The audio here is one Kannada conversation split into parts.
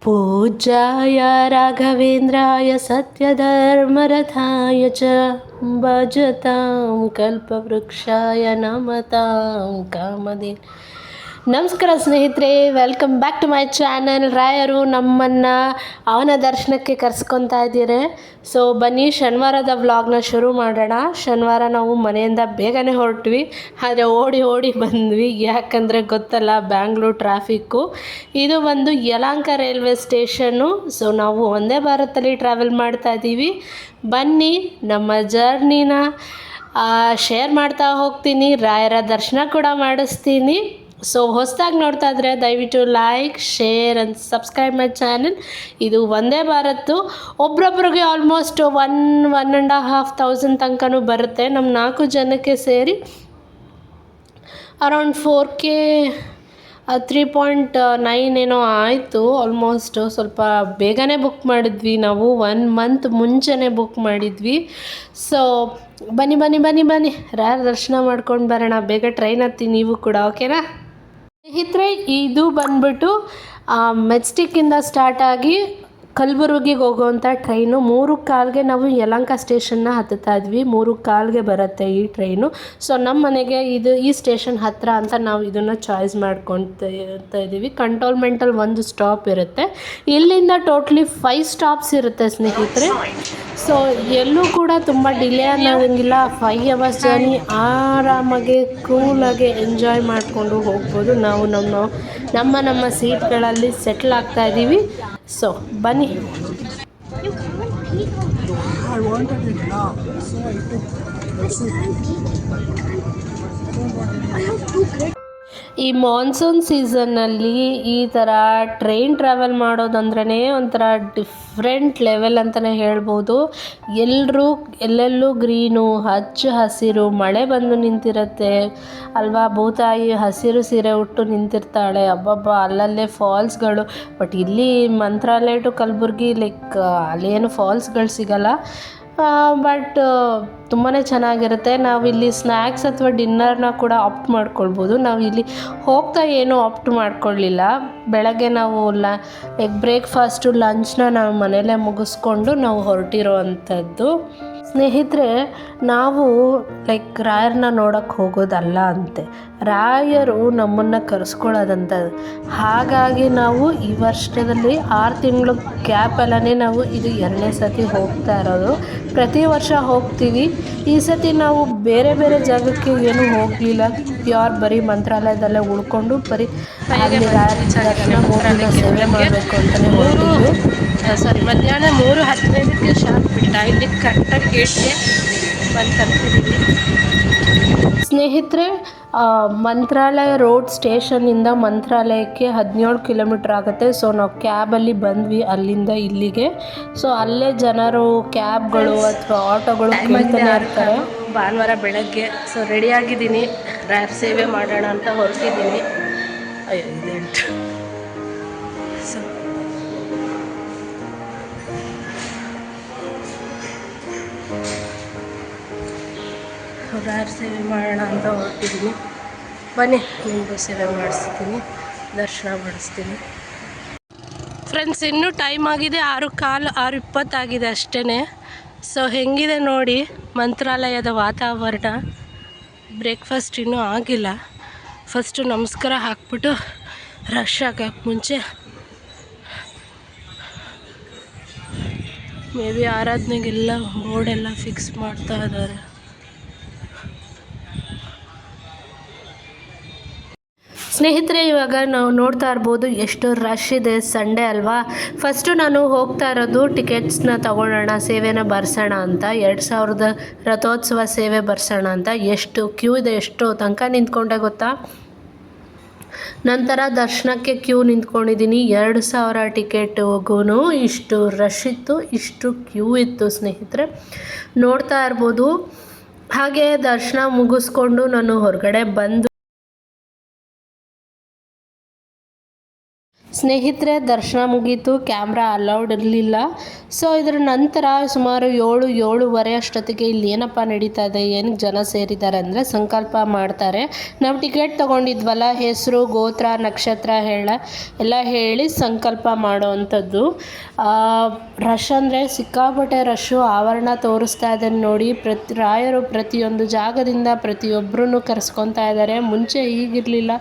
पूज्याय राघवेन्द्राय सत्यधर्मरथाय च भजतां कल्पवृक्षाय नमतां कामधेन. ನಮಸ್ಕಾರ ಸ್ನೇಹಿತರೆ, welcome back to my channel. ರಾಯರು ನಮ್ಮನ್ನು ಅವನ ದರ್ಶನಕ್ಕೆ ಕರೆಸ್ಕೊತಾ ಇದ್ದೀರಿ. ಸೊ ಬನ್ನಿ ಶನಿವಾರದ ವ್ಲಾಗ್ನ ಶುರು ಮಾಡೋಣ. ಶನಿವಾರ ನಾವು ಮನೆಯಿಂದ ಬೇಗನೆ ಹೊರಟ್ವಿ, ಆದರೆ ಓಡಿ ಬಂದ್ವಿ. ಯಾಕಂದರೆ ಗೊತ್ತಲ್ಲ, ಬ್ಯಾಂಗ್ಳೂರು ಟ್ರಾಫಿಕ್ಕು. ಇದು ಒಂದು ಯಲಹಂಕ ರೈಲ್ವೆ ಸ್ಟೇಷನ್ನು. ಸೊ ನಾವು ವಂದೇ ಭಾರತಲ್ಲಿ ಟ್ರಾವೆಲ್ ಮಾಡ್ತಾ ಇದ್ದೀವಿ. ಬನ್ನಿ ನಮ್ಮ ಜರ್ನಿನ ಶೇರ್ ಮಾಡ್ತಾ ಹೋಗ್ತೀನಿ. ರಾಯರ ದರ್ಶನ ಕೂಡ ಮಾಡಿಸ್ತೀನಿ. ಸೊ ಹೊಸದಾಗಿ ನೋಡ್ತಾ ಇದ್ರೆ ದಯವಿಟ್ಟು like, share and subscribe my channel. ಇದು ವಂದೇ ಭಾರತ್ ಒಬ್ರೊಬ್ರಿಗೆ ಆಲ್ಮೋಸ್ಟ್ 1,500 ತನಕನೂ ಬರುತ್ತೆ. ನಮ್ಮ 4 ಜನಕ್ಕೆ ಸೇರಿ ಅರೌಂಡ್ 4K 3.9 ಏನೋ ಆಯಿತು. ಆಲ್ಮೋಸ್ಟ್ ಸ್ವಲ್ಪ ಬೇಗನೆ ಬುಕ್ ಮಾಡಿದ್ವಿ ನಾವು, 1 ಮಂತ್ ಮುಂಚೆನೇ ಬುಕ್ ಮಾಡಿದ್ವಿ. ಸೊ ಬನ್ನಿ ರಾಯರ ದರ್ಶನ ಮಾಡ್ಕೊಂಡು ಬರೋಣ. ಬೇಗ ಟ್ರೈನ್ ಹತ್ತಿ ನೀವು ಕೂಡ, ಓಕೆನಾ ಸ್ನೇಹಿತರೆ? ಇದು ಬಂದ್ಬಿಟ್ಟು ಮೆಜೆಸ್ಟಿಕ್ಕಿಂದ ಸ್ಟಾರ್ಟ್ ಆಗಿ ಕಲಬುರ್ಗಿಗೆ ಹೋಗುವಂಥ ಟ್ರೈನು. 3:15ಗೆ ನಾವು ಯಲಹಂಕ ಸ್ಟೇಷನ್ನ ಹತ್ತುತ್ತಾ ಇದ್ವಿ. 3:15ಗೆ ಬರುತ್ತೆ ಈ ಟ್ರೈನು. ಸೊ ನಮ್ಮ ಮನೆಗೆ ಈ ಸ್ಟೇಷನ್ ಹತ್ತಿರ ಅಂತ ನಾವು ಇದನ್ನು ಚಾಯ್ಸ್ ಮಾಡ್ಕೊಳ್ತಾ ಇದ್ದೀವಿ. ಕಂಟೋನ್ಮೆಂಟಲ್ಲಿ 1 ಸ್ಟಾಪ್ ಇರುತ್ತೆ. ಇಲ್ಲಿಂದ ಟೋಟ್ಲಿ 5 ಸ್ಟಾಪ್ಸ್ ಇರುತ್ತೆ ಸ್ನೇಹಿತರೆ. ಸೊ ಎಲ್ಲೂ ಕೂಡ ತುಂಬ ಡಿಲೇ ಅನ್ನೋದಂಗಿಲ್ಲ. 5 hours ಜರ್ನಿ ಆರಾಮಾಗಿ ಕೂಲಾಗಿ ಎಂಜಾಯ್ ಮಾಡಿಕೊಂಡು ಹೋಗ್ಬೋದು. ನಾವು ನಮ್ಮ ಸೀಟ್ಗಳಲ್ಲಿ ಸೆಟ್ಲ್ ಆಗ್ತಾ ಇದ್ದೀವಿ. ಸೊ ಬನ್ನಿ. ಈ ಮಾನ್ಸೂನ್ ಸೀಸನ್ನಲ್ಲಿ ಈ ಥರ ಟ್ರೈನ್ ಟ್ರಾವೆಲ್ ಮಾಡೋದಂದ್ರೇ ಒಂಥರ ಡಿಫ್ರೆಂಟ್ ಲೆವೆಲ್ ಅಂತಲೇ ಹೇಳ್ಬೋದು. ಎಲ್ಲೆಲ್ಲೂ ಗ್ರೀನು, ಹಚ್ಚ ಹಸಿರು, ಮಳೆ ಬಂದು ನಿಂತಿರುತ್ತೆ ಅಲ್ವಾ. ಭೂತಾಯಿ ಹಸಿರು ಸೀರೆ ಉಟ್ಟು ನಿಂತಿರ್ತಾಳೆ. ಅಬ್ಬಬ್ಬ, ಅಲ್ಲಲ್ಲೇ ಫಾಲ್ಸ್ಗಳು. ಬಟ್ ಇಲ್ಲಿ ಮಂತ್ರಾಲಯ ಟು ಕಲಬುರ್ಗಿ ಅಲ್ಲೇನು ಫಾಲ್ಸ್ಗಳು ಸಿಗಲ್ಲ. ಬಟ್ ತುಂಬಾ ಚೆನ್ನಾಗಿರುತ್ತೆ. ನಾವಿಲ್ಲಿ ಸ್ನ್ಯಾಕ್ಸ್ ಅಥವಾ ಡಿನ್ನರ್ನ ಕೂಡ ಆಪ್ಟ್ ಮಾಡ್ಕೊಳ್ಬೋದು. ನಾವು ಇಲ್ಲಿ ಹೋಗ್ತಾ ಏನೂ ಆಪ್ಟ್ ಮಾಡ್ಕೊಳ್ಳಿಲ್ಲ. ಬೆಳಗ್ಗೆ ನಾವು ಬ್ರೇಕ್ಫಾಸ್ಟು, ಲಂಚ್ನ ನಾವು ಮನೆಯಲ್ಲೇ ಮುಗಿಸ್ಕೊಂಡು ನಾವು ಹೊರಟಿರೋ ಅಂಥದ್ದು. ಸ್ನೇಹಿತರೆ, ನಾವು ರಾಯರನ್ನ ನೋಡೋಕ್ಕೆ ಹೋಗೋದಲ್ಲ ಅಂತೆ, ರಾಯರು ನಮ್ಮನ್ನು ಕರೆಸ್ಕೊಳ್ಳೋದಂಥದ್ದು. ಹಾಗಾಗಿ ನಾವು ಈ ವರ್ಷದಲ್ಲಿ 6 ತಿಂಗಳು ಗ್ಯಾಪಲ್ಲೇ ನಾವು ಇದು 2ನೇ ಸತಿ ಹೋಗ್ತಾ ಇರೋದು. ಪ್ರತಿ ವರ್ಷ ಹೋಗ್ತೀವಿ. ಈ ಸತಿ ನಾವು ಬೇರೆ ಜಾಗಕ್ಕೆ ಏನೂ ಹೋಗಲಿಲ್ಲ. ಬರೀ ಮಂತ್ರಾಲಯದಲ್ಲೇ ಉಳ್ಕೊಂಡು ಬರೀ ಅಲ್ಲಿ ರಾಯರ ದರ್ಶನ, 3 ದಿನ ಸೇವೆ ಮಾಡಬೇಕು ಅಂತಲೇ ಹೊರಟಿದ್ದು. ಮಧ್ಯಾಹ್ನ 3:15ಕ್ಕೆ ಶಾರ್ಪ್ ಬಿಟ್ಟ. ಇಲ್ಲಿ ಕರೆಕ್ಟಾಗಿ ಗೇಟ್ಗೆ ಬಂದು ತಲುಪಿದ್ದೀವಿ. ಸ್ನೇಹಿತರೆ, ಮಂತ್ರಾಲಯ ರೋಡ್ ಸ್ಟೇಷನ್ನಿಂದ ಮಂತ್ರಾಲಯಕ್ಕೆ 17 ಕಿಲೋಮೀಟ್ರ್ ಆಗುತ್ತೆ. ಸೊ ನಾವು ಕ್ಯಾಬಲ್ಲಿ ಬಂದ್ವಿ ಅಲ್ಲಿಂದ ಇಲ್ಲಿಗೆ. ಸೊ ಅಲ್ಲೇ ಜನರು ಕ್ಯಾಬ್ಗಳು ಅಥವಾ ಆಟೋಗಳು ಕೇಳ್ತಾನೆ ಇರ್ತಾರೆ. ಭಾನುವಾರ ಬೆಳಗ್ಗೆ ಸೊ ರೆಡಿಯಾಗಿದ್ದೀನಿ, ರಾಯರ ಸೇವೆ ಮಾಡೋಣ ಅಂತ ಹೊರಟಿದ್ದೀನಿ. ಸೊ ರಾಯರ ಸೇವೆ ಮಾಡೋಣ ಅಂತ ಹೊರಟಿದ್ದೀನಿ. ಬನ್ನಿ, ನಿಮಗೂ ಸೇವೆ ಮಾಡಿಸ್ತೀನಿ, ದರ್ಶನ ಮಾಡಿಸ್ತೀನಿ. ಫ್ರೆಂಡ್ಸ್, ಇನ್ನೂ ಟೈಮ್ ಆಗಿದೆ 6:15, 6:20 ಆಗಿದೆ ಅಷ್ಟೇ. ಸೊ ಹೆಂಗಿದೆ ನೋಡಿ ಮಂತ್ರಾಲಯದ ವಾತಾವರಣ. ಬ್ರೇಕ್ಫಾಸ್ಟ್ ಇನ್ನೂ ಆಗಿಲ್ಲ. ಫಸ್ಟು ನಮಸ್ಕಾರ ಹಾಕ್ಬಿಟ್ಟು ರಶ್ ಆಗೋಕ್ಕೆ ಮುಂಚೆ ಮೇ ಬಿ ಆರಾಧನೆಗೆಲ್ಲ ಬೋರ್ಡೆಲ್ಲ ಫಿಕ್ಸ್ ಮಾಡ್ತಾ ಇದ್ದಾರೆ. ಸ್ನೇಹಿತರೆ, ಇವಾಗ ನಾವು ನೋಡ್ತಾ ಇರ್ಬೋದು ಎಷ್ಟು ರಶ್ ಇದೆ. ಸಂಡೇ ಅಲ್ವಾ. ಫಸ್ಟು ನಾನು ಹೋಗ್ತಾ ಇರೋದು ಟಿಕೆಟ್ಸ್ನ ತೊಗೊಳ್ಳೋಣ, ಸೇವೆನ ಬರ್ಸೋಣ ಅಂತ. 2000 ರಥೋತ್ಸವ ಸೇವೆ ಬರ್ಸೋಣ ಅಂತ. ಎಷ್ಟು ಕ್ಯೂ ಇದೆ, ಎಷ್ಟು ತನಕ ನಿಂತ್ಕೊಂಡೆ ಗೊತ್ತಾ. ನಂತರ ದರ್ಶನಕ್ಕೆ ಕ್ಯೂ ನಿಂತ್ಕೊಂಡಿದ್ದೀನಿ. 2000 ಟಿಕೆಟ್ಗೂ ಇಷ್ಟು ರಶ್ ಇತ್ತು, ಇಷ್ಟು ಕ್ಯೂ ಇತ್ತು ಸ್ನೇಹಿತರೆ, ನೋಡ್ತಾ ಇರ್ಬೋದು. ಹಾಗೆ ದರ್ಶನ ಮುಗಿಸ್ಕೊಂಡು ನಾನು ಹೊರಗಡೆ ಬಂದು ಸ್ನೇಹಿತರೆ, ದರ್ಶನ ಮುಗೀತು. ಕ್ಯಾಮ್ರಾ ಅಲೌಡ್ ಇರಲಿಲ್ಲ. ಸೊ ಇದರ ನಂತರ ಸುಮಾರು 7-7:30 ಅಷ್ಟೊತ್ತಿಗೆ ಇಲ್ಲಿ ಏನಪ್ಪ ನಡೀತಾ ಇದೆ, ಏನಕ್ಕೆ ಜನ ಸೇರಿದ್ದಾರೆ ಅಂದರೆ ಸಂಕಲ್ಪ ಮಾಡ್ತಾರೆ. ನಾವು ಟಿಕೆಟ್ ತೊಗೊಂಡಿದ್ವಲ್ಲ, ಹೆಸರು, ಗೋತ್ರ, ನಕ್ಷತ್ರ ಎಲ್ಲ ಹೇಳಿ ಸಂಕಲ್ಪ ಮಾಡೋ ಅಂಥದ್ದು. ರಶ್ ಅಂದರೆ ಸಿಕ್ಕಾಪಟ್ಟೆ ರಶ್ಶು. ಆವರಣ ತೋರಿಸ್ತಾ ಇದೆ ನೋಡಿ. ರಾಯರು ಪ್ರತಿಯೊಂದು ಜಾಗದಿಂದ ಪ್ರತಿಯೊಬ್ಬರೂ ಕರೆಸ್ಕೊತಾ ಇದ್ದಾರೆ. ಮುಂಚೆ ಹೀಗಿರಲಿಲ್ಲ,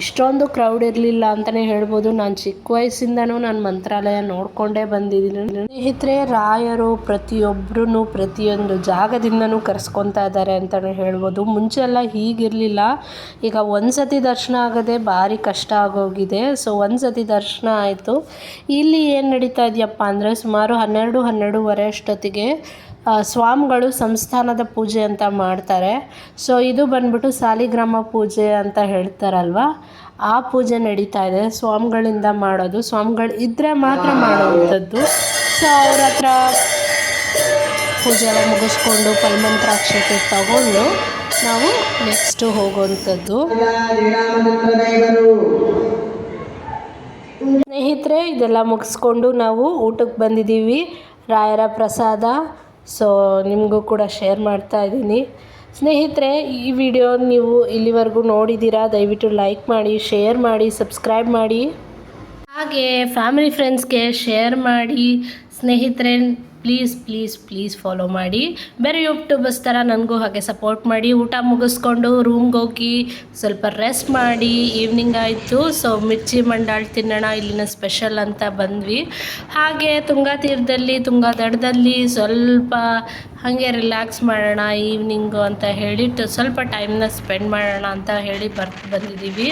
ಇಷ್ಟೊಂದು ಕ್ರೌಡ್ ಇರಲಿಲ್ಲ ಅಂತಲೇ ಹೇಳ್ಬೋದು. ನಾನು ಚಿಕ್ಕ ವಯಸ್ಸಿಂದನೂ ನಾನು ಮಂತ್ರಾಲಯ ನೋಡಿಕೊಂಡೇ ಬಂದಿದ್ದೀನಿ. ಸ್ನೇಹಿತರೆ, ರಾಯರು ಪ್ರತಿಯೊಬ್ಬರೂ ಪ್ರತಿಯೊಂದು ಜಾಗದಿಂದನೂ ಕರೆಸ್ಕೊತಾ ಇದ್ದಾರೆ ಅಂತಲೇ ಹೇಳ್ಬೋದು. ಮುಂಚೆ ಎಲ್ಲ ಹೀಗಿರಲಿಲ್ಲ. ಈಗ ಒಂದು ಸತಿ ದರ್ಶನ ಆಗೋದೇ ಭಾರಿ ಕಷ್ಟ ಆಗೋಗಿದೆ. ಸೊ ಒಂದು ಸತಿ ದರ್ಶನ ಆಯಿತು. ಇಲ್ಲಿ ಏನು ನಡೀತಾ ಇದೆಯಪ್ಪ ಅಂದರೆ ಸುಮಾರು 12-12:30 ಅಷ್ಟೊತ್ತಿಗೆ ಸ್ವಾಮಿಗಳು ಸಂಸ್ಥಾನದ ಪೂಜೆ ಅಂತ ಮಾಡ್ತಾರೆ. ಸೊ ಇದು ಬಂದ್ಬಿಟ್ಟು ಸಾಲಿಗ್ರಾಮ ಪೂಜೆ ಅಂತ ಹೇಳ್ತಾರಲ್ವ, ಆ ಪೂಜೆ ನಡೀತಾ ಇದೆ. ಸ್ವಾಮಿಗಳಿಂದ ಮಾಡೋದು, ಸ್ವಾಮಿಗಳು ಇದ್ದರೆ ಮಾತ್ರ ಮಾಡೋವಂಥದ್ದು. ಸೊ ಅವ್ರ ಹತ್ರ ಪೂಜೆ ಎಲ್ಲ ಮುಗಿಸ್ಕೊಂಡು ಫಲಮಂತ್ರಾಕ್ಷತೆ ತಗೊಂಡು ನಾವು ನೆಕ್ಸ್ಟು ಹೋಗುವಂಥದ್ದು. ಸ್ನೇಹಿತರೆ, ಇದೆಲ್ಲ ಮುಗಿಸ್ಕೊಂಡು ನಾವು ಊಟಕ್ಕೆ ಬಂದಿದ್ದೀವಿ. ರಾಯರ ಪ್ರಸಾದ. ಸೊ ನಿಮಗೂ ಕೂಡ ಶೇರ್ ಮಾಡ್ತಾ ಇದ್ದೀನಿ. ಸ್ನೇಹಿತರೆ, ಈ ವಿಡಿಯೋ ನೀವು ಇಲ್ಲಿವರೆಗೂ ನೋಡಿದ್ದೀರಾ, ದಯವಿಟ್ಟು ಲೈಕ್ ಮಾಡಿ, ಶೇರ್ ಮಾಡಿ, ಸಬ್ಸ್ಕ್ರೈಬ್ ಮಾಡಿ, ಹಾಗೆ ಫ್ಯಾಮಿಲಿ ಫ್ರೆಂಡ್ಸ್ಗೆ ಶೇರ್ ಮಾಡಿ. ಸ್ನೇಹಿತರೆ, ಪ್ಲೀಸ್ ಫಾಲೋ ಮಾಡಿ. ಬೇರೆ ಯೂಟ್ಯೂಬರ್ಸ್ ಥರ ನನಗೂ ಹಾಗೆ ಸಪೋರ್ಟ್ ಮಾಡಿ. ಊಟ ಮುಗಿಸ್ಕೊಂಡು ರೂಮ್ಗೆ ಹೋಗಿ ಸ್ವಲ್ಪ ರೆಸ್ಟ್ ಮಾಡಿ. ಈವ್ನಿಂಗ್ ಆಯಿತು. ಸೊ ಮಿರ್ಚಿ ಮಂಡಾಳು ತಿನ್ನೋಣ, ಇಲ್ಲಿನ ಸ್ಪೆಷಲ್ ಅಂತ ಬಂದ್ವಿ. ಹಾಗೆ ತುಂಗಾ ತೀರದಲ್ಲಿ, ತುಂಗಾ ದಡದಲ್ಲಿ ಸ್ವಲ್ಪ ಹಾಗೆ ರಿಲ್ಯಾಕ್ಸ್ ಮಾಡೋಣ ಈವ್ನಿಂಗು ಅಂತ ಹೇಳಿ ಸ್ವಲ್ಪ ಟೈಮ್ನ ಸ್ಪೆಂಡ್ ಮಾಡೋಣ ಅಂತ ಹೇಳಿ ಬಂದಿದ್ದೀವಿ.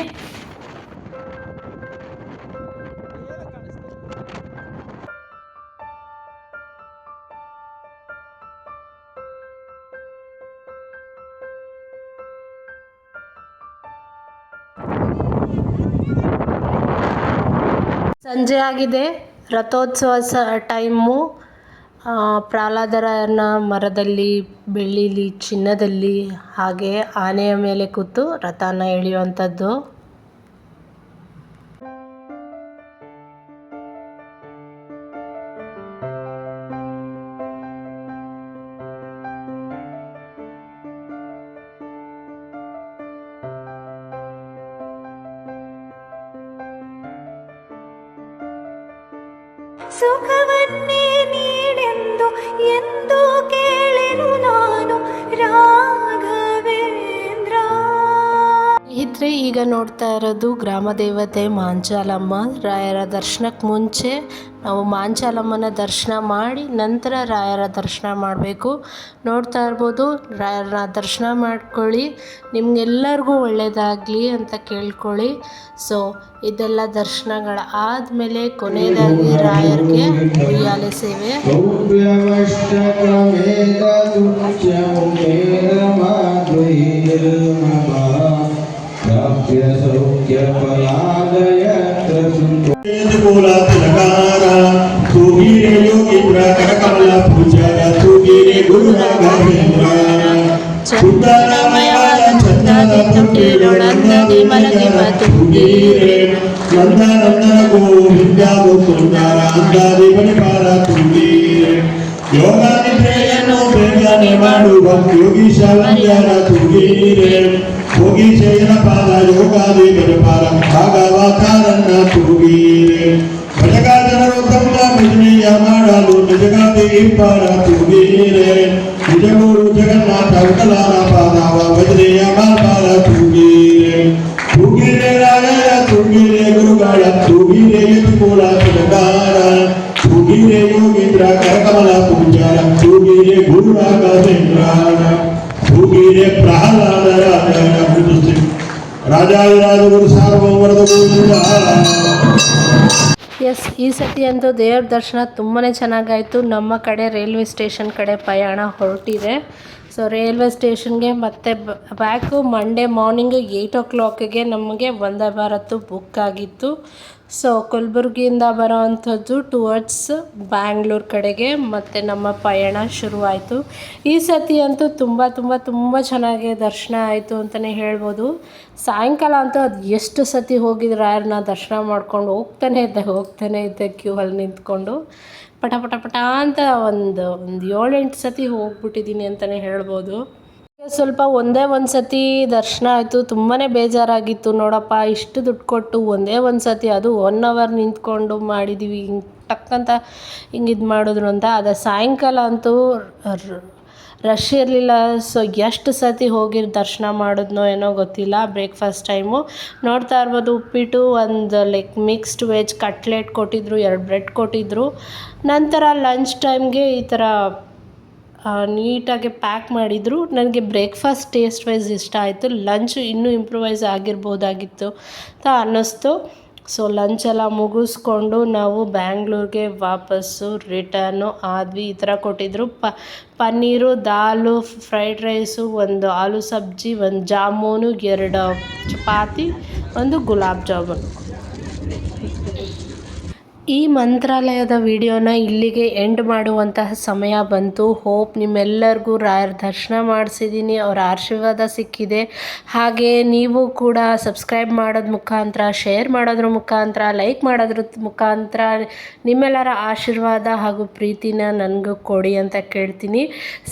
ಸಂಜೆ ಆಗಿದೆ. ರಥೋತ್ಸವ ಟೈಮು. ಪ್ರಹ್ಲಾದರನ ಮರದಲ್ಲಿ, ಬೆಳ್ಳಿಲಿ, ಚಿನ್ನದಲ್ಲಿ, ಹಾಗೆ ಆನೆಯ ಮೇಲೆ ಕೂತು ರಥನ ಎಳೆಯುವಂಥದ್ದು. ಸುಖವನ್ನೇ ನೀಡೆಂದು ಎಂದು ಕೇಳೆನು ನಾನು ರಾಘವೇಂದ್ರ. ಸ್ನೇಹಿತರೆ, ಈಗ ನೋಡ್ತಾ ಇರೋದು ಗ್ರಾಮ ದೇವತೆ ಮಾಂಚಾಲಮ್ಮ. ರಾಯರ ದರ್ಶನಕ್ಕೆ ಮುಂಚೆ ನಾವು ಮಾಂಚಾಲಮ್ಮನ ದರ್ಶನ ಮಾಡಿ ನಂತರ ರಾಯರ ದರ್ಶನ ಮಾಡಬೇಕು. ನೋಡ್ತಾ ಇರ್ಬೋದು, ರಾಯರನ್ನ ದರ್ಶನ ಮಾಡ್ಕೊಳ್ಳಿ, ನಿಮಗೆಲ್ಲರಿಗೂ ಒಳ್ಳೆಯದಾಗಲಿ ಅಂತ ಕೇಳ್ಕೊಳ್ಳಿ. ಸೊ ಇದೆಲ್ಲ ದರ್ಶನಗಳ ಆದಮೇಲೆ ಕೊನೆಯದಾಗಿ ರಾಯರಿಗೆ ಉಯ್ಯಾಲೆ ಸೇವೆ. ಯೋಗಾನಿದ್ರೆಯನ್ನು ಬೇಗನೆ ಮಾಡುವ ಯೋಗೀಶಾಲಂಜನ ತುಗೀರೆ ಹೋಗಿ ಚೈನ ಪಾದ ಯೋಗಾದಿ ಪಾದ ಭಾಗವತಾರನ್ನ ತುಗೀರೆ ಭಜಗ ಜನರು ತಮ್ಮ ಭಜನೆಯ ಮಾಡಲು ನಿಜಗಾದಿ ಪಾದ ತುಗೀರೆ ನಿಜ ಗುರು ಜಗನ್ನಾಥ ವಿಕಲಾನ ಪಾದವ ಭಜನೆಯ ಪಾದ ತುಗೀರೆ ತುಗೀರೆ ರಾಯರ ತುಗೀರೆ ಗುರುಗಳ ತುಗೀರೆ ಯತಿಕೂಲ ತಿಲಕಾರ ತುಗೀರೆ ಯೋಗೀಂದ್ರ ಕರಕಮಲ ಪೂಜಾರ ತುಗೀರೆ ಗುರು ರಾಘವೇಂದ್ರ ತುಗೀರೆ ಪ್ರಹ್ಲಾದರ ರಾಜಾದಿರಾಜ ಗುರು ಸಾರ್ವಭೌಮರದ ಗೋವಿಂದ. ಎಸ್, ಈ ಸತಿ ಅಂತೂ ದೇವ್ರ ದರ್ಶನ ತುಂಬಾ ಚೆನ್ನಾಗಾಯಿತು. ನಮ್ಮ ಕಡೆ ರೈಲ್ವೆ ಸ್ಟೇಷನ್ ಕಡೆ ಪ್ರಯಾಣ ಹೊರಟಿದೆ. ಸೊ ರೈಲ್ವೆ ಸ್ಟೇಷನ್ಗೆ ಮತ್ತೆ ಬ್ಯಾಕು ಮಂಡೇ ಮಾರ್ನಿಂಗು 8 o'clockಗೆ ನಮಗೆ ವಂದೇ ಭಾರತ್ ಬುಕ್ ಆಗಿತ್ತು. ಸೊ ಕಲಬುರಗಿಯಿಂದ ಬರೋ ಅಂಥದ್ದು ಟುವರ್ಡ್ಸ್ ಬ್ಯಾಂಗ್ಳೂರು ಕಡೆಗೆ ಮತ್ತು ನಮ್ಮ ಪಯಣ ಶುರುವಾಯಿತು. ಈ ಸತಿ ಅಂತೂ ತುಂಬ ಚೆನ್ನಾಗಿ ದರ್ಶನ ಆಯಿತು ಅಂತಲೇ ಹೇಳ್ಬೋದು. ಸಾಯಂಕಾಲ ಅಂತೂ ಅದು ಎಷ್ಟು ಸತಿ ಹೋಗಿದ್ರೆ ರಾಯರನ್ನ ದರ್ಶನ ಮಾಡ್ಕೊಂಡು ಹೋಗ್ತಾನೆ ಇದ್ದೆ ಕ್ಯೂ ಅಲ್ಲಿ ನಿಂತ್ಕೊಂಡು ಪಟ ಅಂತ ಒಂದು 7-8 ಸತಿ ಹೋಗ್ಬಿಟ್ಟಿದ್ದೀನಿ ಅಂತಲೇ ಹೇಳ್ಬೋದು. ಸ್ವಲ್ಪ ಒಂದೇ ಒಂದು ಸತಿ ದರ್ಶನ ಆಯಿತು. ತುಂಬಾ ಬೇಜಾರಾಗಿತ್ತು, ನೋಡಪ್ಪ ಇಷ್ಟು ದುಡ್ಡು ಕೊಟ್ಟು ಒಂದೇ ಒಂದು ಸತಿ ಅದು 1 ಅವರ್ ನಿಂತ್ಕೊಂಡು ಮಾಡಿದ್ದೀವಿ, ಹಿಂಗೆ ಟಕ್ಕಂತ ಹಿಂಗೆ ಇದು ಮಾಡಿದ್ರು ಅಂತ. ಅದು ಸಾಯಂಕಾಲ ಅಂತೂ ರಶ್ ಇರಲಿಲ್ಲ. ಸೊ ಎಷ್ಟು ಸತಿ ಹೋಗಿ ದರ್ಶನ ಮಾಡಿದ್ನೋ ಏನೋ ಗೊತ್ತಿಲ್ಲ. ಬ್ರೇಕ್ಫಾಸ್ಟ್ ಟೈಮು ನೋಡ್ತಾ ಇರ್ಬೋದು, ಉಪ್ಪಿಟ್ಟು, ಒಂದು ಲೈಕ್ ಮಿಕ್ಸ್ಡ್ ವೆಜ್ ಕಟ್ಲೆಟ್ ಕೊಟ್ಟಿದ್ದರು, 2 ಬ್ರೆಡ್ ಕೊಟ್ಟಿದ್ದರು. ನಂತರ ಲಂಚ್ ಟೈಮ್ಗೆ ಈ ಥರ ನೀಟಾಗಿ ಪ್ಯಾಕ್ ಮಾಡಿದರು. ನನಗೆ ಬ್ರೇಕ್ಫಾಸ್ಟ್ ಟೇಸ್ಟ್ ವೈಸ್ ಇಷ್ಟ ಆಯಿತು. ಲಂಚ್ ಇನ್ನೂ ಇಂಪ್ರೂವೈಸ್ ಆಗಿರ್ಬೋದಾಗಿತ್ತು ಅಂತ ಅನ್ನಿಸ್ತು. ಸೊ ಲಂಚೆಲ್ಲ ಮುಗಿಸ್ಕೊಂಡು ನಾವು ಬ್ಯಾಂಗ್ಳೂರಿಗೆ ವಾಪಸ್ಸು ರಿಟರ್ನು ಆದ್ವಿ. ಈ ಥರ ಕೊಟ್ಟಿದ್ದರು. ಪನ್ನೀರು, ದಾಲು, ಫ್ರೈಡ್ ರೈಸು, 1 ಆಲೂ ಸಬ್ಜಿ, 1 ಜಾಮೂನು, 2 ಚಪಾತಿ, 1 ಗುಲಾಬ್ ಜಾಮೂನು. ಈ ಮಂತ್ರಾಲಯದ ವಿಡಿಯೋನ ಇಲ್ಲಿಗೆ ಎಂಡ್ ಮಾಡುವಂತಹ ಸಮಯ ಬಂತು. ಹೋಪ್ ನಿಮ್ಮೆಲ್ಲರಿಗೂ ರಾಯರ ದರ್ಶನ ಮಾಡಿಸಿದ್ದೀನಿ, ಅವರ ಆಶೀರ್ವಾದ ಸಿಕ್ಕಿದೆ. ಹಾಗೆ ನೀವು ಕೂಡ ಸಬ್ಸ್ಕ್ರೈಬ್ ಮಾಡೋದ್ರ ಮುಖಾಂತರ, ಶೇರ್ ಮಾಡೋದ್ರ ಮುಖಾಂತರ, ಲೈಕ್ ಮಾಡೋದ್ರ ಮುಖಾಂತರ ನಿಮ್ಮೆಲ್ಲರ ಆಶೀರ್ವಾದ ಹಾಗೂ ಪ್ರೀತಿನ ನನಗೂ ಕೊಡಿ ಅಂತ ಕೇಳ್ತೀನಿ.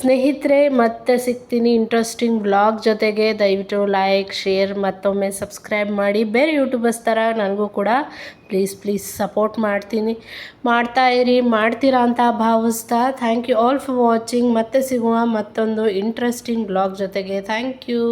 ಸ್ನೇಹಿತರೆ, ಮತ್ತೆ ಸಿಗ್ತೀನಿ ಇಂಟ್ರೆಸ್ಟಿಂಗ್ ಬ್ಲಾಗ್ ಜೊತೆಗೆ. ದಯವಿಟ್ಟು ಲೈಕ್, ಶೇರ್, ಮತ್ತೊಮ್ಮೆ ಸಬ್ಸ್ಕ್ರೈಬ್ ಮಾಡಿ. ಬೇರೆ ಯೂಟ್ಯೂಬರ್ಸ್ ಥರ ನನಗೂ ಕೂಡ ಪ್ಲೀಸ್ ಸಪೋರ್ಟ್ ಮಾಡ್ತೀರಾ ಅಂತ ಭಾವಿಸ್ತಾ thank you all for watching. ಮತ್ತೆ ಸಿಗುವ ಮತ್ತೊಂದು ಇಂಟ್ರೆಸ್ಟಿಂಗ್ ಬ್ಲಾಗ್ ಜೊತೆಗೆ. Thank you.